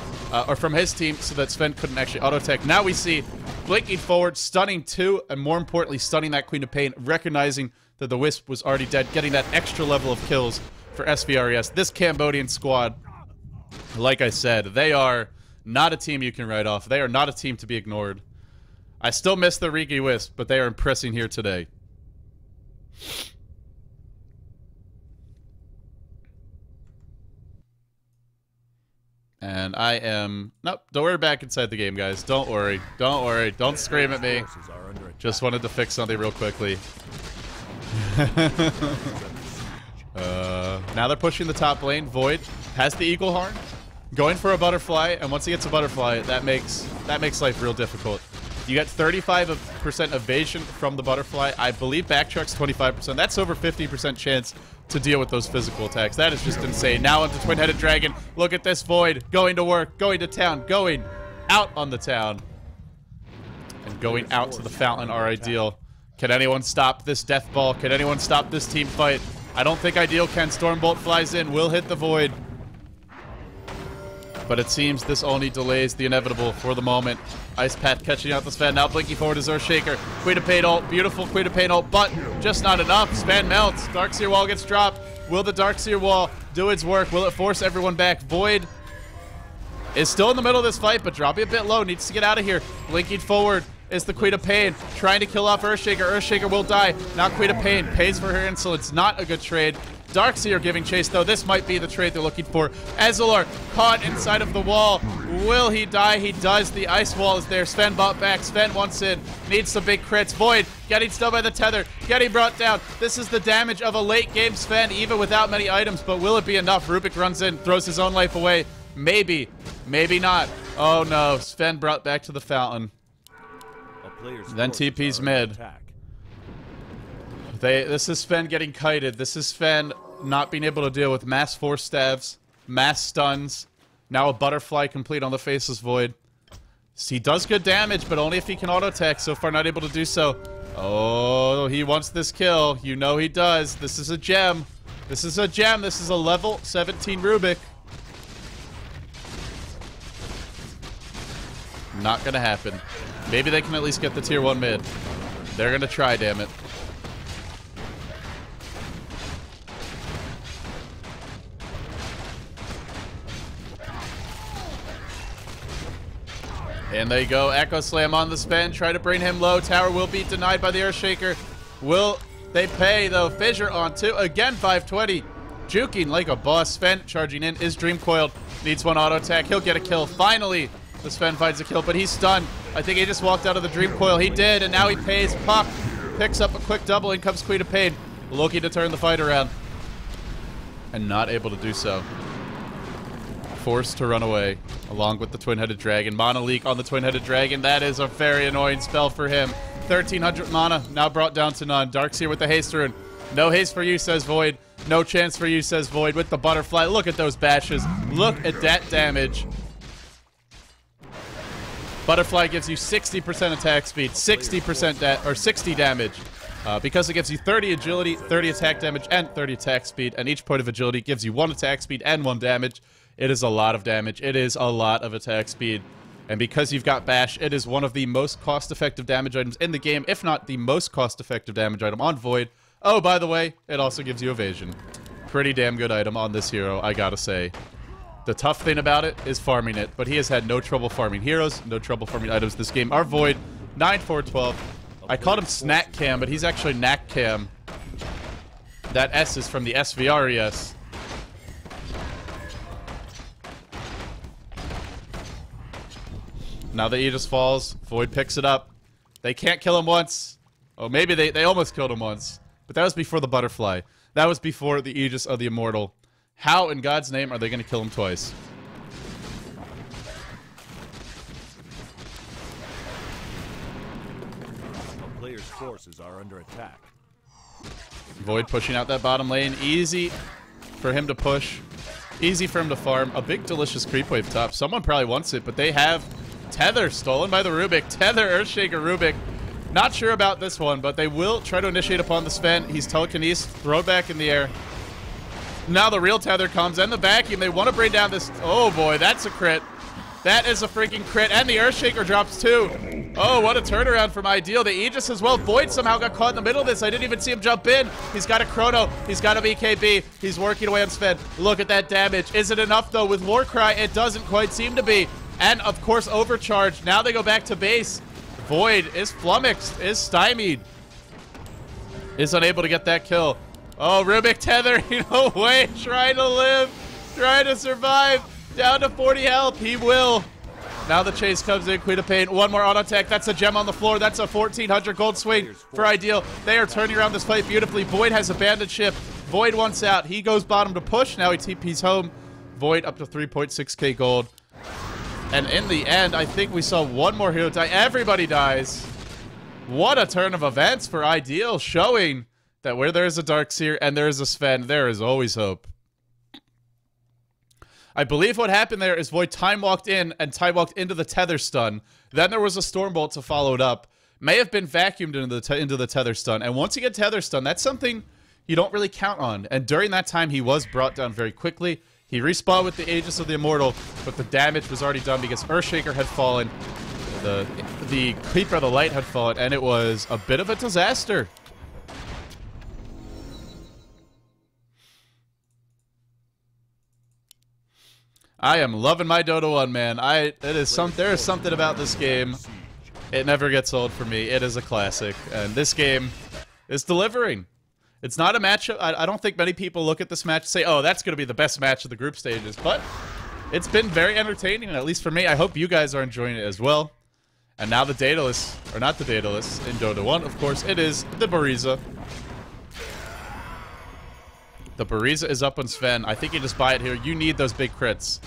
or from his team, so that Sven couldn't actually auto-attack. Now we see blinking forward, stunning 2, and more importantly, stunning that Queen of Pain, recognizing that the Wisp was already dead, getting that extra level of kills for SVR.es. This Cambodian squad, like I said, they are not a team you can write off. They are not a team to be ignored. I still miss the Riki Wisp, but they are impressing here today. And I am... Nope, don't worry back inside the game, guys. Don't worry. Don't worry. Don't scream at me. Just wanted to fix something real quickly. Now they're pushing the top lane. Void has the Eagle Horn. Going for a butterfly, and once he gets a butterfly, that makes life real difficult. You get 35% evasion from the butterfly. I believe backtrack's 25%. That's over 50% chance to deal with those physical attacks. That is just insane. Now onto Twin-Headed Dragon. Look at this Void. Going to work. Going to town. Going out on the town. And going out to the fountain are iDeal. Can anyone stop this death ball? Can anyone stop this team fight? I don't think iDeal can. Stormbolt flies in. Will hit the Void. But it seems this only delays the inevitable for the moment. Ice Path catching out the Sven. Now blinking forward is Earthshaker. Queen of Pain ult. Beautiful Queen of Pain ult, but just not enough. Sven melts. Darkseer wall gets dropped. Will the Darkseer wall do its work? Will it force everyone back? Void is still in the middle of this fight, but dropping a bit low. Needs to get out of here. Blinking forward is the Queen of Pain. Trying to kill off Earthshaker. Earthshaker will die. Now Queen of Pain pays for her insolence. Not a good trade. Darkseer giving chase, though. This might be the trade they're looking for. Ezelor caught inside of the wall. Will he die? He does. The ice wall is there. Sven bought back. Sven wants in. Needs some big crits. Void getting stunned by the tether. Getting brought down. This is the damage of a late game Sven, even without many items. But will it be enough? Rubik runs in, throws his own life away. Maybe. Maybe not. Oh no. Sven brought back to the fountain. Then TP's mid. This is Sven getting kited. This is Sven not being able to deal with mass force stabs, mass stuns. Now a butterfly complete on the faceless Void. He does good damage, but only if he can auto-attack. So far not able to do so. Oh, he wants this kill. You know he does. This is a gem. This is a gem. This is a level 17 Rubik. Not gonna happen. Maybe they can at least get the tier 1 mid. They're gonna try, damn it. And there you go. Echo Slam on the Sven. Try to bring him low. Tower will be denied by the Earthshaker. Will they pay, though? Fissure on 2. Again, 520. Juking like a boss. Sven charging in. Is Dream Coiled. Needs one auto attack. He'll get a kill. Finally, the Sven finds a kill, but he's stunned. I think he just walked out of the Dream Coil. He did, and now he pays. Puck picks up a quick double. In comes Queen of Pain. Looking to turn the fight around. And not able to do so. Forced to run away, along with the Twin-Headed Dragon. Mana Leak on the Twin-Headed Dragon. That is a very annoying spell for him. 1,300 mana, now brought down to none. Darkseer with the haste rune. No haste for you, says Void. No chance for you, says Void, with the butterfly. Look at those bashes. Look at that damage. Butterfly gives you 60% attack speed, 60% or 60 damage. Because it gives you 30 agility, 30 attack damage, and 30 attack speed, and each point of agility gives you 1 attack speed and 1 damage. It is a lot of damage. It is a lot of attack speed. And because you've got Bash, it is one of the most cost-effective damage items in the game, if not the most cost-effective damage item on Void. Oh, by the way, it also gives you evasion. Pretty damn good item on this hero, I gotta say. The tough thing about it is farming it, but he has had no trouble farming heroes, no trouble farming items this game. Our Void, 9-4-12. I called him Snack Cam, but he's actually Knack Cam. That S is from the SVR.es. Now the Aegis falls. Void picks it up. They can't kill him once. Oh, maybe they almost killed him once. But that was before the butterfly. That was before the Aegis of the Immortal. How in God's name are they going to kill him twice?
A player's forces are under attack.
Void pushing out that bottom lane. Easy for him to push. Easy for him to farm. A big, delicious creep wave top. Someone probably wants it, but they have Tether stolen by the Rubik. Tether, Earthshaker, Rubik. Not sure about this one, but they will try to initiate upon the Sven. He's telekinesis, throw back in the air. Now the real Tether comes, and the vacuum. They want to bring down this. Oh boy, that's a crit. That is a freaking crit, and the Earthshaker drops too. Oh, what a turnaround from iDeal. The Aegis as well. Void somehow got caught in the middle of this. I didn't even see him jump in. He's got a Chrono. He's got a BKB. He's working away on Sven. Look at that damage. Is it enough, though? With Warcry, it doesn't quite seem to be. And, of course, Overcharge. Now they go back to base. Void is flummoxed, is stymied. Is unable to get that kill. Oh, Rubik Tether, no way. Trying to live. Trying to survive. Down to 40 health. He will. Now the chase comes in. Queen of Pain. One more auto attack. That's a gem on the floor. That's a 1,400 gold swing for iDeal. They are turning around this fight beautifully. Void has abandoned ship. Void wants out. He goes bottom to push. Now he TP's home. Void up to 3.6k gold. And in the end, I think we saw one more hero die. Everybody dies. What a turn of events for iDeal, showing that where there is a Darkseer and there is a Sven, there is always hope. I believe what happened there is Void time-walked in and time-walked into the Tether stun. Then there was a Stormbolt to follow it up. May have been vacuumed into the Tether stun. And once you get Tether stun, that's something you don't really count on. And during that time, he was brought down very quickly. He respawned with the Aegis of the Immortal, but the damage was already done because Earthshaker had fallen. The Keeper of the Light had fallen, and it was a bit of a disaster. I am loving my Dota 1, man. There is something about this game. It never gets old for me. It is a classic, and this game is delivering. It's not a matchup. I don't think many people look at this match and say, oh, that's going to be the best match of the group stages, but it's been very entertaining, at least for me. I hope you guys are enjoying it as well. And now the Daedalus, or not the Daedalus, in Dota 1, of course, it is the Bariza. The Bariza is up on Sven. I think you just buy it here. You need those big crits.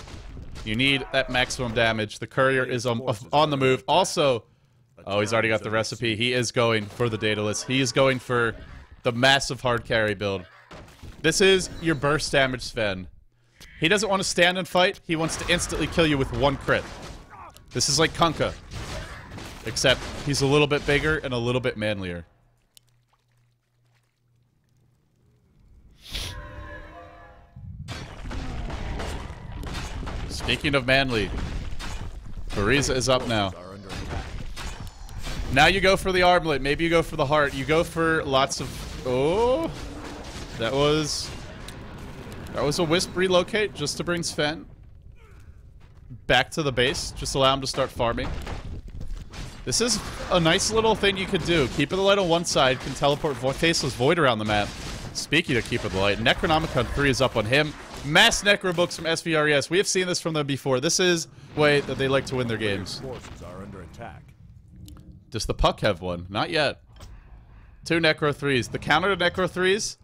You need that maximum damage. The Courier is on the move. Also, oh, he's already got the recipe. He is going for the Daedalus. He is going for the massive hard carry build. This is your burst damage Sven. He doesn't want to stand and fight. He wants to instantly kill you with one crit. This is like Kunkka. Except he's a little bit bigger and a little bit manlier. Speaking of manly, Bariza is up now. Now you go for the armlet. Maybe you go for the heart. You go for lots of... Oh, that was a Wisp relocate just to bring Sven back to the base. Just allow him to start farming. This is a nice little thing you could do. Keeper of the Light on one side can teleport Faceless Void around the map. Speaking of Keeper of the Light, Necronomicon 3 is up on him. Mass Necro books from SVR.es. We have seen this from them before. This is the way that they like to win their games.
Forces are under attack.
Does the Puck have one? Not yet. 2 Necro 3s. The counter to Necro 3s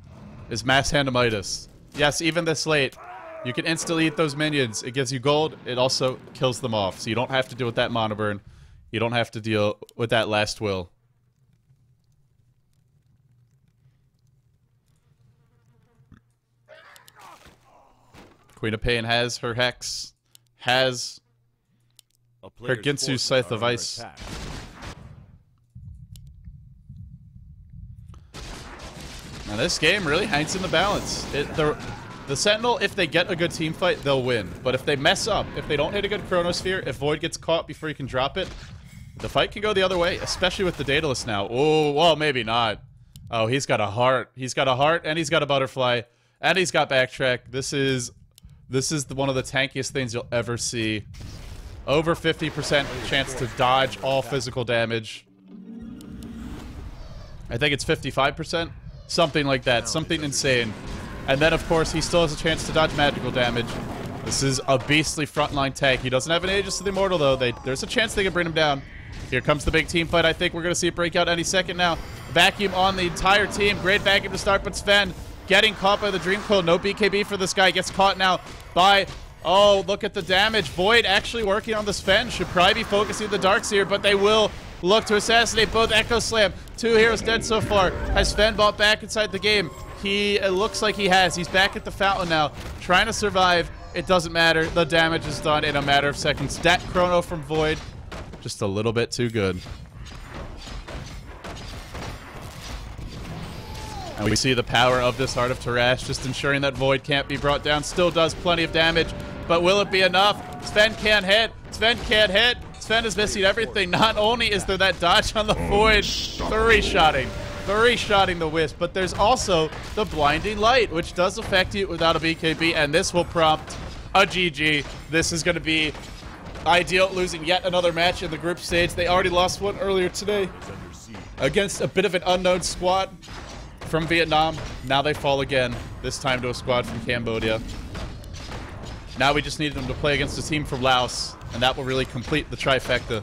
is Mass Handamitis. Yes, even this late, you can instantly eat those minions. It gives you gold. It also kills them off. So you don't have to deal with that mono burn. You don't have to deal with that last will. Queen of Pain has her Hex. Has her Ginsu Scythe of Ice. Now this game really hangs in the balance. The Sentinel, if they get a good team fight, they'll win. But if they mess up, if they don't hit a good Chronosphere, if Void gets caught before he can drop it, the fight can go the other way, especially with the Daedalus now. Oh, well, maybe not. Oh, he's got a heart. He's got a heart, and he's got a butterfly, and he's got backtrack. This is one of the tankiest things you'll ever see. Over 50% chance to dodge all physical damage. I think it's 55%. Something like that. Something insane. And then, of course, he still has a chance to dodge magical damage. This is a beastly frontline tank. He doesn't have an Aegis to the Immortal, though. There's a chance they can bring him down. Here comes the big team fight. I think we're going to see it break out any second now. Vacuum on the entire team. Great vacuum to start, but Sven getting caught by the Dream Coil. No BKB for this guy. Gets caught now by... Oh, look at the damage. Void actually working on the Sven. Should probably be focusing the Darkseer, but they will look to assassinate both Echo Slam. 2 heroes dead so far. Has Sven bought back inside the game? It looks like he has. He's back at the fountain now, trying to survive. It doesn't matter. The damage is done in a matter of seconds. That chrono from Void, just a little bit too good. And we see the power of this Heart of Tarash, just ensuring that Void can't be brought down. Still does plenty of damage, but will it be enough? Sven can't hit. Sven can't hit. Sven is missing everything. Not only is there that dodge on the Void, three-shotting the Wisp, but there's also the Blinding Light, which does affect you without a BKB, and this will prompt a GG. This is going to be iDeal losing yet another match in the group stage. They already lost one earlier today against a bit of an unknown squad from Vietnam. Now they fall again, this time to a squad from Cambodia. Now we just need them to play against a team from Laos, and that will really complete the trifecta.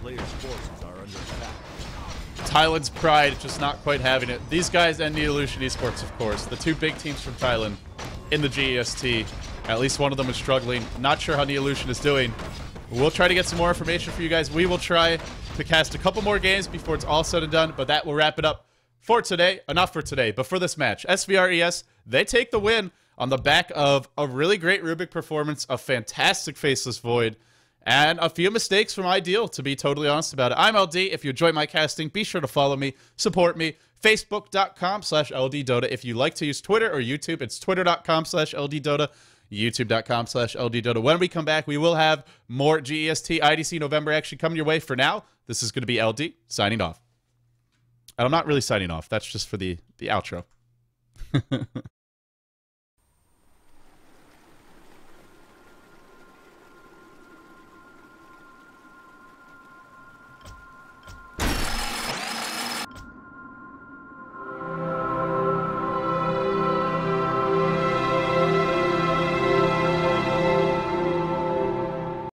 Thailand's pride just not quite having it. These guys and Neolution Esports, of course, the two big teams from Thailand in the GEST. At least one of them is struggling. Not sure how Neolution is doing. We'll try to get some more information for you guys. We will try to cast a couple more games before it's all said and done, but that will wrap it up for today. Not for today, but for this match. SVR.es, they take the win on the back of a really great Rubik performance, a fantastic Faceless Void, and a few mistakes from iDeal, to be totally honest about it. I'm LD. If you enjoy my casting, be sure to follow me, support me. Facebook.com/LDDota. If you like to use Twitter or YouTube, it's Twitter.com/LDDota, YouTube.com/LDDota. When we come back, we will have more GEST IDC November action coming your way. For now, this is going to be LD signing off. And I'm not really signing off. That's just for the outro.